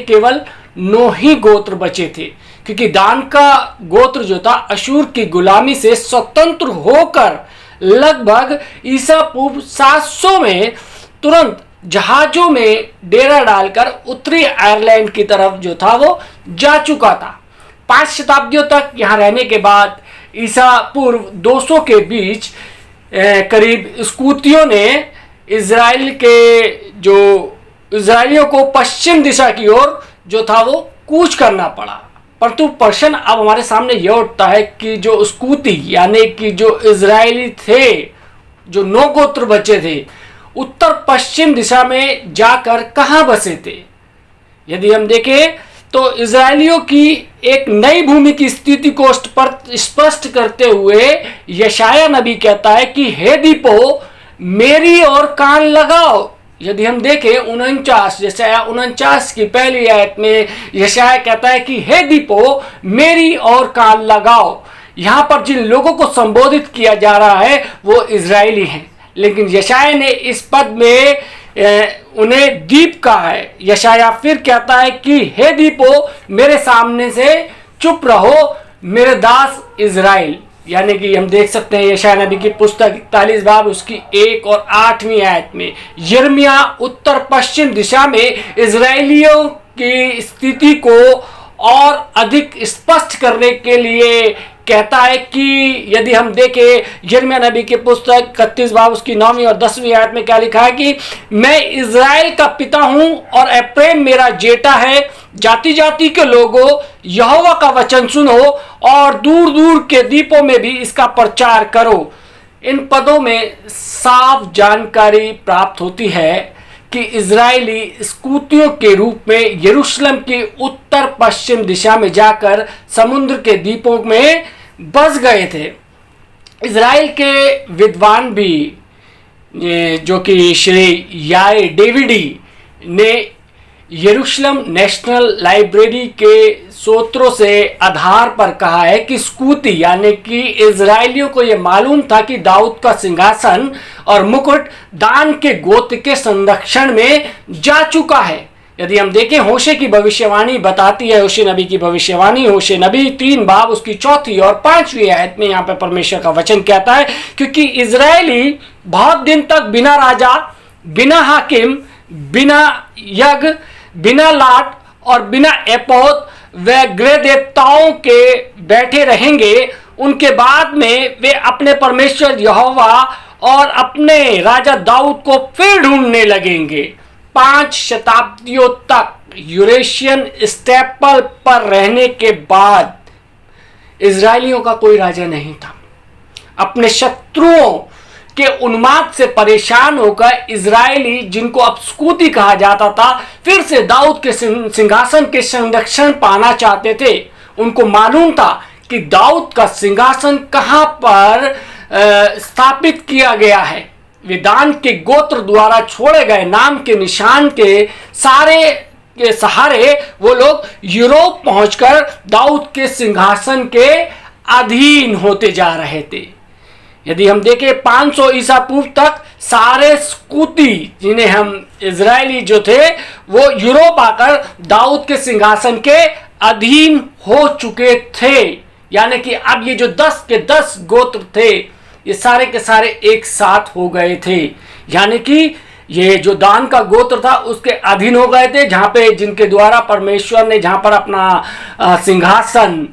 केवल 9 ही गोत्र बचे थे, क्योंकि दान का गोत्र जो था अशूर की गुलामी से स्वतंत्र होकर लगभग ईसा पूर्व 700 में तुरंत जहाजों में डेरा डालकर उत्तरी आयरलैंड की तरफ जो था वो जा चुका था। 5 शताब्दियों तक यहाँ रहने के बाद ईसा पूर्व 200 के बीच करीब स्कूतियों ने इजराइलियों को पश्चिम दिशा की ओर जो था वो कूच करना पड़ा। परंतु प्रश्न अब हमारे सामने यह उठता है कि जो स्कूती यानी कि जो इजरायली थे, जो 9 गोत्र बचे थे, उत्तर पश्चिम दिशा में जाकर कहां बसे थे। यदि हम देखें तो इजरायलियों की एक नई भूमि की स्थिति को स्पष्ट करते हुए यशाया नबी कहता है कि हे दीपो मेरी ओर कान लगाओ। यदि हम देखें 49 की पहली आयत में यशाया कहता है कि हे दीपो मेरी ओर कान लगाओ। यहाँ पर जिन लोगों को संबोधित किया जा रहा है वो इजरायली हैं, लेकिन यशाया ने इस पद में उन्हें दीप कहा है। यशाया फिर कहता है कि हे दीपो मेरे सामने से चुप रहो मेरे दास इजराइल। यानी कि हम देख सकते हैं यशाया नबी की पुस्तक 41 बाब उसकी 1 और 8वीं आयत में यिर्मयाह उत्तर पश्चिम दिशा में इजराइलियों की स्थिति को और अधिक स्पष्ट करने के लिए कहता है कि यदि हम देखें यिर्मयाह नबी की पुस्तक 31 बाब उसकी 9वीं और 10वीं आयत में क्या लिखा है कि मैं इजराइल का पिता हूं और एफ्रेम मेरा जेठा है। जाति जाति के लोगों यहोवा का वचन सुनो और दूर दूर के द्वीपों में भी इसका प्रचार करो। इन पदों में साफ जानकारी प्राप्त होती है कि इजरायली स्कूतियों के रूप में यरूशलेम की उत्तर पश्चिम दिशा में जाकर समुद्र के द्वीपों में बस गए थे। इजराइल के विद्वान भी जो कि श्री याए डेविडी ने यरूशलेम नेशनल लाइब्रेरी के सूत्रों से आधार पर कहा है कि स्कूती यानी कि इजरायलियों को यह मालूम था कि दाऊद का सिंहासन और मुकुट दान के गोत्र के संरक्षण में जा चुका है। यदि हम देखें होशे की भविष्यवाणी बताती है, होशे नबी की भविष्यवाणी, होशे नबी 3 बाब उसकी 4वीं और 5वीं आयत में यहाँ पे परमेश्वर का वचन कहता है क्योंकि इजरायली बहुत दिन तक बिना राजा, बिना हाकिम, बिना यज्ञ, बिना लाट और बिना एपोद व गृह देवताओं के बैठे रहेंगे। उनके बाद में वे अपने परमेश्वर यहोवा और अपने राजा दाऊद को फिर ढूंढने लगेंगे। 5 शताब्दियों तक यूरेशियन स्टेपल पर रहने के बाद इजरायलियों का कोई राजा नहीं था। अपने शत्रुओं के उन्माद से परेशान होकर इजरायली, जिनको अब स्कूती कहा जाता था, फिर से दाऊद के सिंहासन के संरक्षण पाना चाहते थे। उनको मालूम था कि दाऊद का सिंहासन कहां पर स्थापित किया गया है। वे दान के गोत्र द्वारा छोड़े गए नाम के निशान के सहारे वो लोग यूरोप पहुंचकर दाऊद के सिंहासन के अधीन होते जा रहे थे। यदि हम देखें 500 ईसा पूर्व तक सारे स्कूती, जिन्हें हम इजरायली जो थे, वो यूरोप आकर दाऊद के सिंहासन के अधीन हो चुके थे। यानी कि अब ये जो 10 के 10 गोत्र थे ये सारे के सारे एक साथ हो गए थे। यानी कि ये जो दान का गोत्र था उसके अधीन हो गए थे, जहां पे जिनके द्वारा परमेश्वर ने जहां पर अपना सिंहासन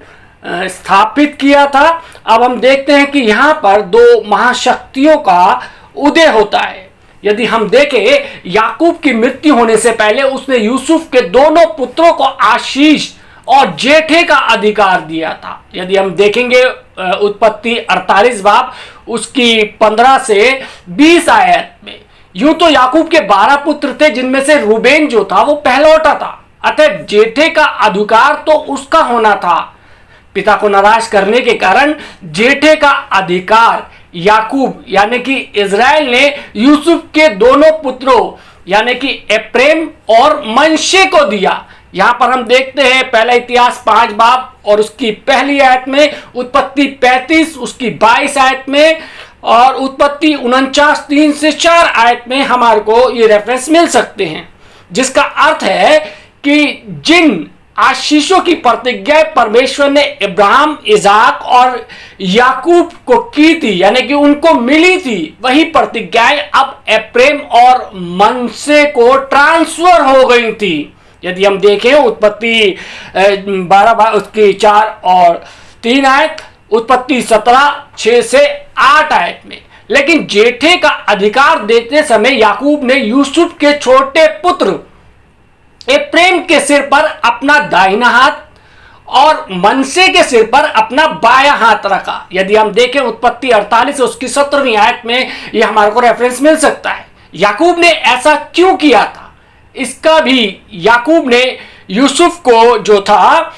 स्थापित किया था। अब हम देखते हैं कि यहाँ पर 2 महाशक्तियों का उदय होता है। यदि हम देखें याकूब की मृत्यु होने से पहले उसने यूसुफ के दोनों पुत्रों को आशीष और जेठे का अधिकार दिया था। यदि हम देखेंगे उत्पत्ति 48 बाब उसकी 15 से 20 आयत में, यूं तो याकूब के 12 पुत्र थे जिनमें से रूबेन जो था वो पहलौठा था, अतः जेठे का अधिकार तो उसका होना था। पिता को नाराज करने के कारण जेठे का अधिकार याकूब यानी कि इजराइल ने यूसुफ के दोनों पुत्रों यानी कि एफ्रेम और मनशे को दिया। यहां पर हम देखते हैं पहला इतिहास 5 बाब और उसकी पहली आयत में, उत्पत्ति 35 उसकी 22 आयत में और उत्पत्ति 49 3 से 4 आयत में हमारे को ये रेफरेंस मिल सकते हैं, जिसका अर्थ है कि जिन आशीषों की प्रतिज्ञा परमेश्वर ने इब्राहिम, इजाक और याकूब को की थी, यानी कि उनको मिली थी, वही प्रतिज्ञाएं अब एप्रैम और मनश्शे को ट्रांसफर हो गई थी। यदि हम देखें उत्पत्ति 12 उसकी 4 और 3 आयत, उत्पत्ति 17 6 से 8 आयत में। लेकिन जेठे का अधिकार देते समय याकूब ने यूसुफ के छोटे पुत्र एप्रैम के सिर पर अपना दाहिना हाथ और मनश्शे के सिर पर अपना बायां हाथ रखा। यदि हम देखें उत्पत्ति 48 उसकी 17वीं आयत में यह हमारे को रेफरेंस मिल सकता है। याकूब ने ऐसा क्यों किया था, इसका भी याकूब ने यूसुफ को जो था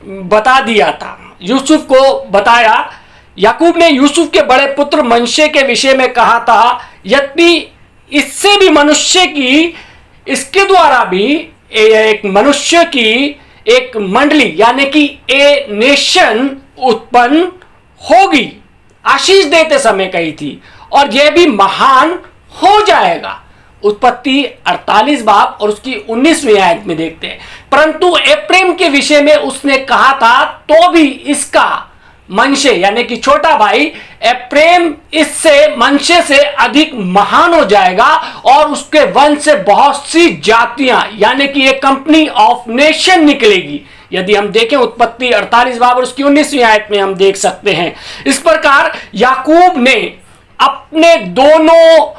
बता दिया था। यूसुफ को बताया, याकूब ने यूसुफ के बड़े पुत्र मनश्शे के विषय में कहा था, यद्यपि इससे भी मनुष्य की, इसके द्वारा भी एक मनुष्य की एक मंडली यानी कि ए नेशन उत्पन्न होगी, आशीष देते समय कही थी, और यह भी महान हो जाएगा। उत्पत्ति 48 बाब और उसकी 19वीं आयत में देखते हैं। परंतु एप्रैम के विषय में उसने कहा था, तो भी इसका मनश्शे यानी कि छोटा भाई एप्रैम इससे मनश्शे से अधिक महान हो जाएगा और उसके वंश से बहुत सी जातियां यानी कि एक कंपनी ऑफ नेशन निकलेगी। यदि हम देखें उत्पत्ति 48 बाब और उसकी 19वीं आयत में हम देख सकते हैं। इस प्रकार याकूब ने अपने दोनों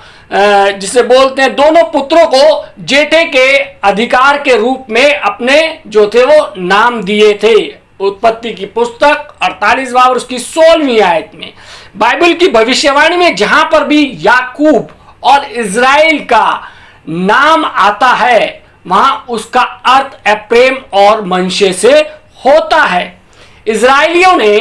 जिसे बोलते हैं दोनों पुत्रों को जेठे के अधिकार के रूप में अपने जो थे वो नाम दिए थे। उत्पत्ति की पुस्तक 48 बाब और उसकी 16वीं आयत में बाइबल की भविष्यवाणी में जहां पर भी याकूब और इज़राइल का नाम आता है वहां उसका अर्थ एप्रैम और मनश्शे से होता है। इज़राइलियों ने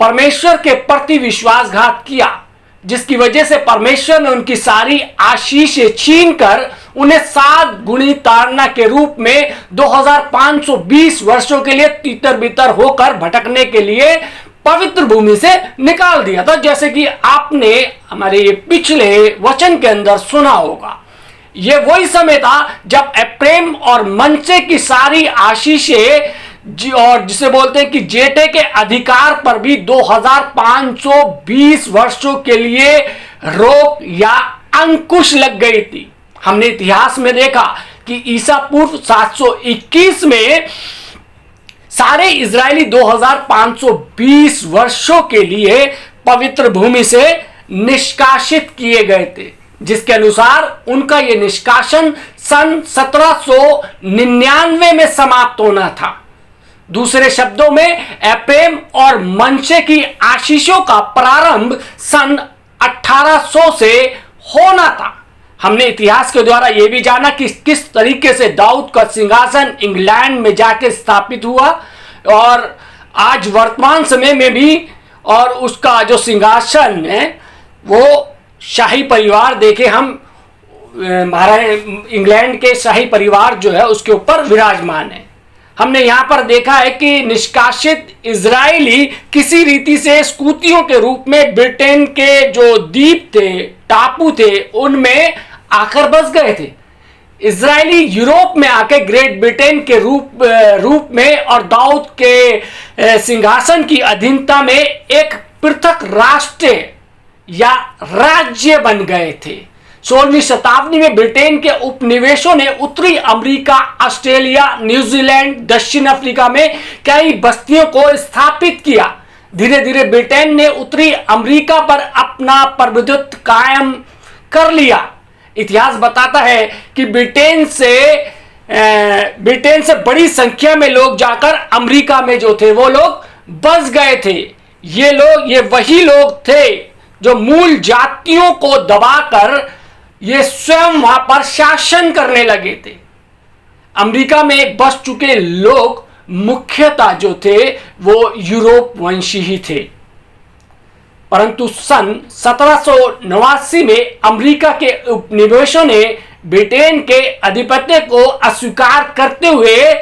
परमेश्वर के प्रति विश्वासघात किया, जिसकी वजह से परमेश्वर ने उनकी सारी आशीषें छीनकर उन्हें 7 गुणी ताड़ना के रूप में 2520 वर्षों के लिए तितर बितर होकर भटकने के लिए पवित्र भूमि से निकाल दिया था, जैसे कि आपने हमारे पिछले वचन के अंदर सुना होगा। यह वही समय था जब एप्रैम और मनश्शे की सारी आशीषें और जिसे बोलते हैं कि जेठे के अधिकार पर भी 2520 वर्षों के लिए रोक या अंकुश लग गई थी। हमने इतिहास में देखा कि ईसा पूर्व 721 में सारे इजरायली 2520 वर्षों के लिए पवित्र भूमि से निष्कासित किए गए थे, जिसके अनुसार उनका यह निष्कासन सन 1799 में समाप्त होना था। दूसरे शब्दों में एप्रैम और मनश्शे की आशीषों का प्रारंभ सन 1800 से होना था। हमने इतिहास के द्वारा यह भी जाना कि किस तरीके से दाऊद का सिंहासन इंग्लैंड में जाके स्थापित हुआ और आज वर्तमान समय में भी, और उसका जो सिंहासन है वो शाही परिवार देखे हम हमारे इंग्लैंड के शाही परिवार जो है उसके ऊपर विराजमान है। हमने यहां पर देखा है कि निष्कासित इजरायली किसी रीति से स्कूतियों के रूप में ब्रिटेन के जो द्वीप थे, टापू थे, उनमें आकर बस गए थे। इजरायली यूरोप में आके ग्रेट ब्रिटेन के रूप में और दाऊद के सिंहासन की अधीनता में एक पृथक राष्ट्र या राज्य बन गए थे। 16वीं शताब्दी में ब्रिटेन के उपनिवेशों ने उत्तरी अमेरिका, ऑस्ट्रेलिया, न्यूजीलैंड, दक्षिण अफ्रीका में कई बस्तियों को स्थापित किया। धीरे धीरे ब्रिटेन ने उत्तरी अमेरिका पर अपना प्रभुत्व कायम कर लिया। इतिहास बताता है कि ब्रिटेन से बड़ी संख्या में लोग जाकर अमेरिका में जो थे वो लोग बस गए थे। ये वही लोग थे जो मूल जातियों को दबाकर ये स्वयं वहां पर शासन करने लगे थे। अमेरिका में बस चुके लोग मुख्यतः जो थे वो यूरोप वंशी ही थे। परंतु सन 1789 में अमेरिका के उपनिवेशों ने ब्रिटेन के आधिपत्य को अस्वीकार करते हुए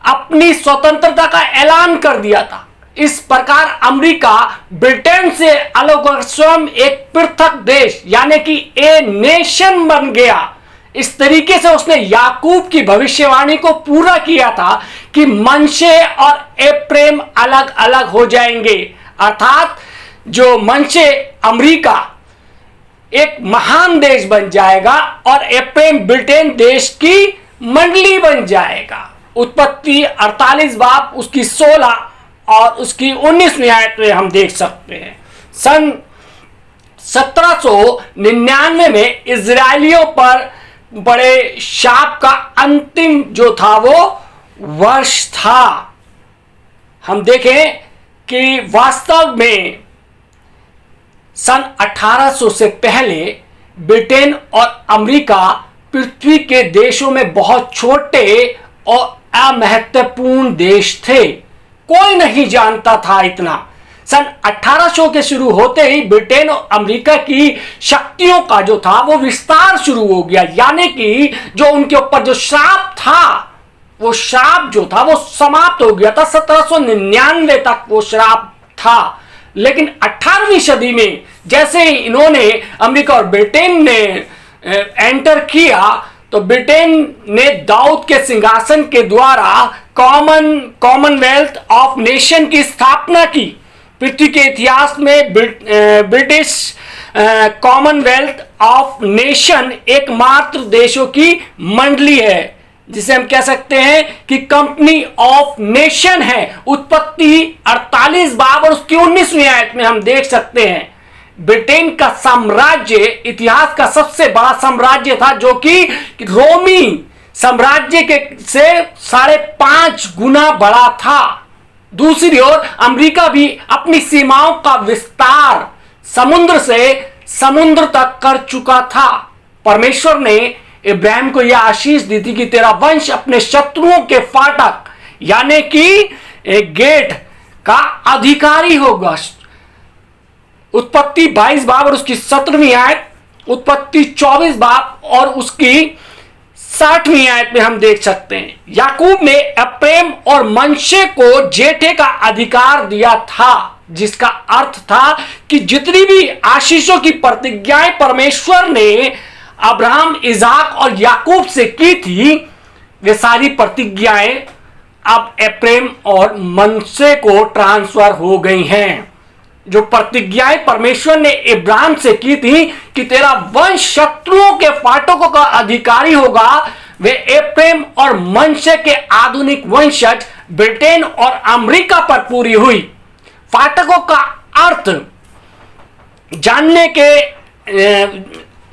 अपनी स्वतंत्रता का ऐलान कर दिया था। इस प्रकार अमेरिका ब्रिटेन से अलग होकर स्वयं एक पृथक देश यानी कि ए नेशन बन गया। इस तरीके से उसने याकूब की भविष्यवाणी को पूरा किया था कि मनशे और एप्रेम अलग अलग हो जाएंगे, अर्थात जो मनशे अमेरिका एक महान देश बन जाएगा और एप्रेम ब्रिटेन देश की मंडली बन जाएगा। उत्पत्ति 48 बाब उसकी 16 और उसकी 19वीं आयत में हम देख सकते हैं। सन 1799 में इजरायलियों पर बड़े शाप का अंतिम जो था वो वर्ष था। हम देखें कि वास्तव में सन 1800 से पहले ब्रिटेन और अमेरिका पृथ्वी के देशों में बहुत छोटे और अमहत्वपूर्ण देश थे। कोई नहीं जानता था इतना। सन 1800 के शुरू होते ही ब्रिटेन और अमेरिका की शक्तियों का जो था वो विस्तार शुरू हो गया, यानी कि जो उनके ऊपर जो श्राप था वो श्राप जो था वो समाप्त हो गया था। 1799 तक वो श्राप था, लेकिन 18वीं सदी में जैसे ही इन्होंने अमेरिका और ब्रिटेन ने एंटर किया तो ब्रिटेन ने दाऊद के सिंहासन के द्वारा कॉमनवेल्थ ऑफ नेशन की स्थापना की। पृथ्वी के इतिहास में ब्रिटिश कॉमनवेल्थ ऑफ नेशन एकमात्र देशों की मंडली है जिसे हम कह सकते हैं कि कंपनी ऑफ नेशन है। उत्पत्ति 48 बाब और उसकी 19वीं आयत में हम देख सकते हैं ब्रिटेन का साम्राज्य इतिहास का सबसे बड़ा साम्राज्य था, जो कि रोमी साम्राज्य के से 5.5 गुना बड़ा था। दूसरी ओर अमेरिका भी अपनी सीमाओं का विस्तार समुद्र से समुद्र तक कर चुका था। परमेश्वर ने इब्राहिम को यह आशीष दी थी कि तेरा वंश अपने शत्रुओं के फाटक यानी कि एक गेट का अधिकारी होगा। उत्पत्ति 22 बाब और उसकी 17वीं आयत, उत्पत्ति 24 बाब और उसकी 60वीं आयत में हम देख सकते हैं याकूब ने एप्रेम और मनशे को जेठे का अधिकार दिया था, जिसका अर्थ था कि जितनी भी आशीषों की प्रतिज्ञाएं परमेश्वर ने अब्राहम, इजाक और याकूब से की थी वे सारी प्रतिज्ञाएं अब एप्रेम और मनशे को ट्रांसफर हो गई हैं। जो प्रतिज्ञाएं परमेश्वर ने इब्राहिम से की थी कि तेरा वंश शत्रुओं के फाटकों का अधिकारी होगा, वे एप्रेम और मनशे के आधुनिक वंशज ब्रिटेन और अमेरिका पर पूरी हुई। फाटकों का अर्थ जानने के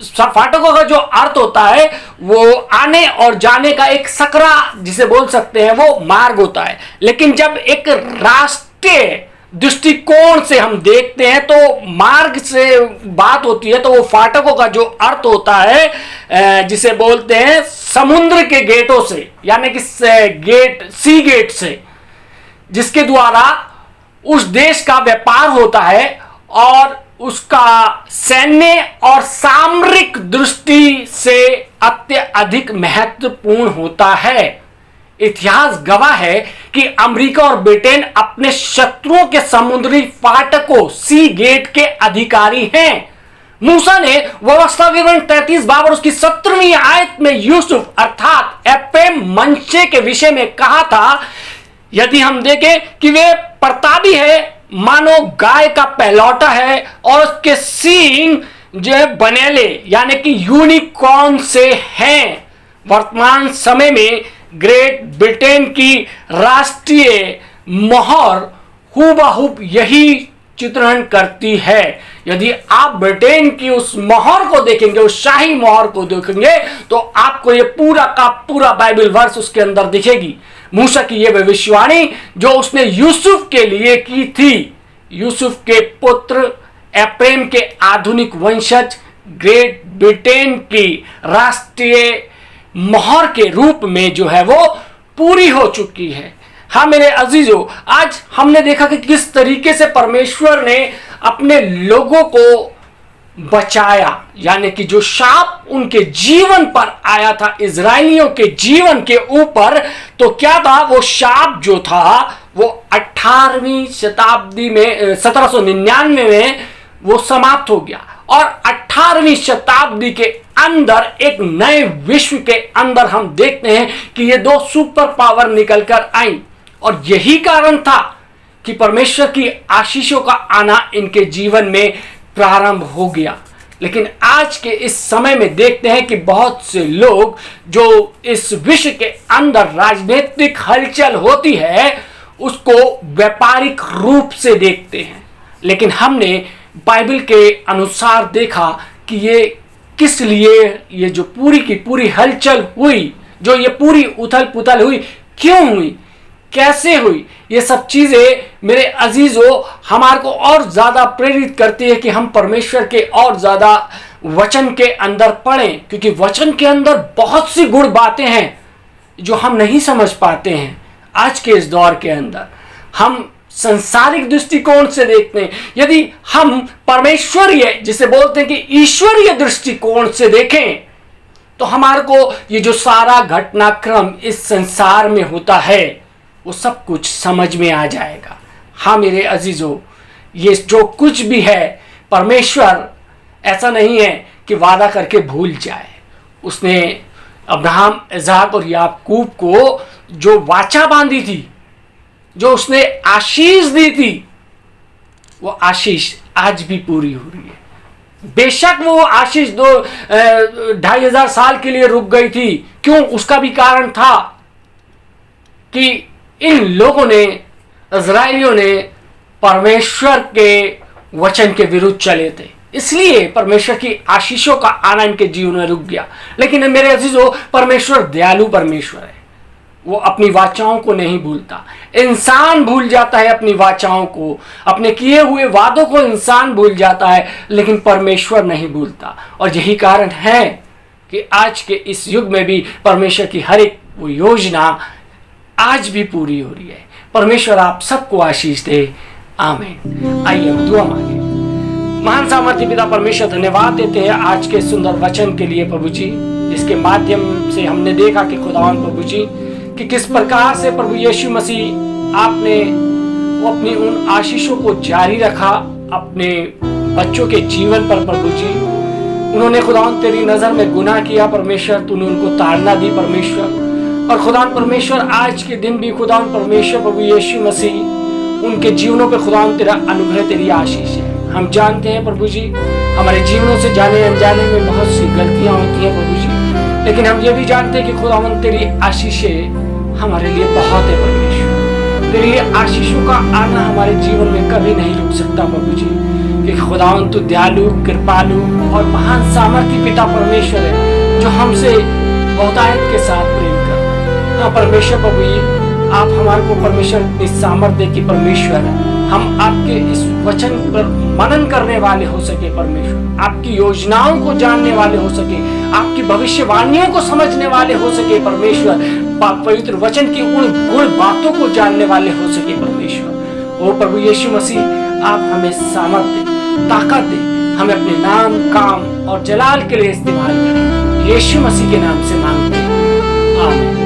फाटकों का जो अर्थ होता है वो आने और जाने का एक सकरा जिसे बोल सकते हैं वो मार्ग होता है, लेकिन जब एक राष्ट्रीय दृष्टिकोण से हम देखते हैं तो मार्ग से बात होती है तो वो फाटकों का जो अर्थ होता है जिसे बोलते हैं समुद्र के गेटों से यानी कि सी गेट से, जिसके द्वारा उस देश का व्यापार होता है और उसका सैन्य और सामरिक दृष्टि से अत्यधिक महत्वपूर्ण होता है। इतिहास गवाह है कि अमेरिका और ब्रिटेन अपने शत्रुओं के समुद्री फाटकों सी गेट के अधिकारी हैं। मूसा ने व्यवस्था विवरण 33 बाब और उसकी 17वीं आयत में यूसुफ अर्थात एप्रेम मनशे के विषय में कहा था, यदि हम देखें कि वे प्रतापी है मानो गाय का पहलौटा है और उसके सींग जो है बनेले यानी कि यूनिकॉर्न से हैं। वर्तमान समय में ग्रेट ब्रिटेन की राष्ट्रीय मोहर हूबहू यही चित्रण करती है। यदि आप ब्रिटेन की उस मोहर को देखेंगे, उस शाही मोहर को देखेंगे, तो आपको ये पूरा का पूरा बाइबल वर्स उसके अंदर दिखेगी। मूसा की यह भविष्यवाणी जो उसने यूसुफ के लिए की थी, यूसुफ के पुत्र एप्रेम के आधुनिक वंशज ग्रेट ब्रिटेन की राष्ट्रीय मोहर के रूप में जो है वो पूरी हो चुकी है। हाँ मेरे अजीजों, आज हमने देखा कि किस तरीके से परमेश्वर ने अपने लोगों को बचाया, यानी कि जो शाप उनके जीवन पर आया था इजरायलियों के जीवन के ऊपर, तो क्या था वो शाप जो था वो 18वीं शताब्दी में 1799 में वो समाप्त हो गया और 18वीं शताब्दी के अंदर, एक नए विश्व के अंदर हम देखते हैं कि ये दो सुपर पावर निकलकर आई, और यही कारण था कि परमेश्वर की आशीषों का आना इनके जीवन में प्रारंभ हो गया। लेकिन आज के इस समय में देखते हैं कि बहुत से लोग जो इस विश्व के अंदर राजनीतिक हलचल होती है उसको व्यापारिक रूप से देखते हैं। लेकिन हमने बाइबल के अनुसार देखा कि ये किस लिए ये जो पूरी की पूरी हलचल हुई, जो ये पूरी उथल पुथल हुई, क्यों हुई, कैसे हुई, ये सब चीजें मेरे अजीजों हमारे को और ज्यादा प्रेरित करती है कि हम परमेश्वर के और ज्यादा वचन के अंदर पढ़ें, क्योंकि वचन के अंदर बहुत सी गुण बातें हैं जो हम नहीं समझ पाते हैं। आज के इस दौर के अंदर हम संसारिक दृष्टिकोण से देखते हैं। यदि हम परमेश्वरीय, जिसे बोलते हैं कि ईश्वरीय दृष्टिकोण से देखें, तो हमारे को ये जो सारा घटनाक्रम इस संसार में होता है वो सब कुछ समझ में आ जाएगा। हाँ मेरे अजीजों, ये जो कुछ भी है, परमेश्वर ऐसा नहीं है कि वादा करके भूल जाए। उसने अब्राहम, इसहाक और याकूब को जो वाचा बांधी थी, जो उसने आशीष दी थी, वो आशीष आज भी पूरी हो रही है। बेशक वो आशीष 2,500 साल के लिए रुक गई थी। क्यों? उसका भी कारण था कि इन लोगों ने, इज़राइलियों ने परमेश्वर के वचन के विरुद्ध चले थे, इसलिए परमेश्वर की आशीषों का आना इनके जीवन में रुक गया। लेकिन मेरे अजीजों, परमेश्वर दयालु परमेश्वर है, वो अपनी वाचाओं को नहीं भूलता। इंसान भूल जाता है अपनी वाचाओं को, अपने किए हुए वादों को इंसान भूल जाता है, लेकिन परमेश्वर नहीं भूलता। और यही कारण है कि आज के इस युग में भी परमेश्वर की हर एक वो योजना आज भी पूरी हो रही है। परमेश्वर आप सबको आशीष दे, आमीन। आइए हम दुआ मांगे। महान सामर्थ्य पिता परमेश्वर, धन्यवाद देते हैं आज के सुंदर वचन के लिए प्रभु जी, जिसके माध्यम से हमने देखा कि खुदावन प्रभु जी कि किस प्रकार से प्रभु यीशु मसीह आपने वो अपनी उन आशीषों को जारी रखा अपने बच्चों के जीवन पर प्रभु जी। उन्होंने खुदावन तेरी नजर में गुनाह किया परमेश्वर, तूने उनको ताड़ना दी परमेश्वर। और खुदावन परमेश्वर आज के दिन भी खुदावन परमेश्वर प्रभु यीशु मसीह उनके जीवनों पे खुदावन तेरा अनुग्रह, तेरी आशीष है। हम जानते हैं प्रभु जी हमारे जीवनों से जाने अनजाने में बहुत सी गलतियां होती हैं प्रभु जी, लेकिन हम ये भी जानते हैं कि खुदावन तेरी आशीषें हमारे लिए बहुत है परमेश्वर। तेरी आशीषों का आना हमारे जीवन में कभी नहीं रुक सकता प्रभु जी, क्योंकि खुदावन तू दयालु, कृपालु और महान सामर्थी पिता परमेश्वर है, जो हमसे बहुतायत के साथ प्रेम करता है। हाँ परमेश्वर प्रभु जी, आप हमारे को परमेश्वर इतनी सामर्थ्य की परमेश्वर है, हम आपके इस वचन पर मनन करने वाले हो सके परमेश्वर, आपकी योजनाओं को जानने वाले हो सके, आपकी भविष्यवाणियों को समझने वाले हो सके परमेश्वर, पवित्र वचन की उन गुण बातों को जानने वाले हो सके परमेश्वर। ओ प्रभु यीशु मसीह, आप हमें सामर्थ्य, ताकत दे, हमें अपने नाम, काम और जलाल के लिए इस्तेमाल करें। यीशु मसीह के नाम से मांगते हैं, आमीन।